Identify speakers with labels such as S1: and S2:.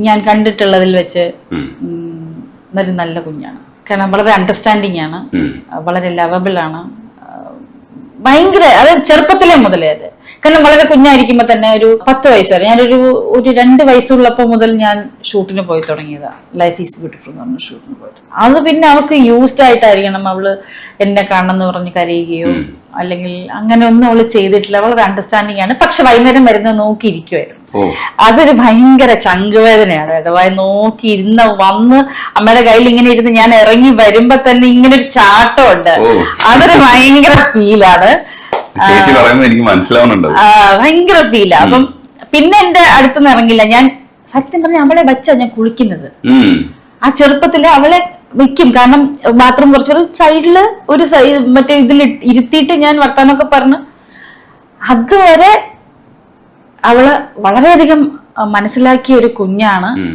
S1: ഞാൻ കണ്ടിട്ടുള്ളതിൽ വെച്ച് ഒരു നല്ല കുഞ്ഞാണ്. കാരണം വളരെ അണ്ടർസ്റ്റാൻഡിങ് ആണ്, വളരെ ലവബിൾ ആണ്, ഭയങ്കര, അത് ചെറുപ്പത്തിലേ മുതലേ. അത് കാരണം വളരെ കുഞ്ഞായിരിക്കുമ്പോ തന്നെ ഒരു 10 വയസ്സ് വരെ, ഞാനൊരു 2 വയസ്സുള്ളപ്പോ മുതൽ ഞാൻ ഷൂട്ടിന് പോയി തുടങ്ങിയതാ. ലൈഫ് ഈസ് ബ്യൂട്ടിഫുൾ എന്ന് പറഞ്ഞ ഷൂട്ടിന് പോയി. അത് പിന്നെ അവൾക്ക് യൂസ്ഡ് ആയിട്ടായിരിക്കണം അവള് എന്നെ കാണണമെന്ന് പറഞ്ഞ് കരയുകയോ അല്ലെങ്കിൽ അങ്ങനെ ഒന്നും അവള് ചെയ്തിട്ടില്ല. വളരെ അണ്ടർസ്റ്റാൻഡിങ് ആണ്. പക്ഷെ വൈകുന്നേരം വരുന്നത് നോക്കിയിരിക്കുമായിരുന്നു. അതൊരു ഭയങ്കര ചങ്കുവേദനയാണ് കേട്ടോ. നോക്കി വന്ന് അമ്മയുടെ കയ്യിൽ ഇങ്ങനെ ഇരുന്ന് ഞാൻ ഇറങ്ങി വരുമ്പോ തന്നെ ഇങ്ങനെ ഒരു ചാട്ടമുണ്ട്. അതൊരു ഭയങ്കര ഫീലാണ്,
S2: എനിക്ക് മനസ്സിലാവുന്നുണ്ട്.
S1: ഭയങ്കര ഫീലാ. അപ്പം പിന്നെ എന്റെ അടുത്തുനിന്ന് ഇറങ്ങില്ല. ഞാൻ സത്യം പറഞ്ഞ അവളെ വച്ചാ ഞാൻ കുളിക്കുന്നത്. ആ ചെറുപ്പത്തില് അവളെ വെക്കും. കാരണം ബാത്റൂം കുറച്ചൊരു സൈഡില് ഒരു മറ്റേ ഇതിൽ ഇരുത്തിയിട്ട് ഞാൻ വർത്താനമൊക്കെ പറഞ്ഞ് അതുവരെ അവള് വളരെയധികം മനസ്സിലാക്കിയ ഒരു കുഞ്ഞാണ്.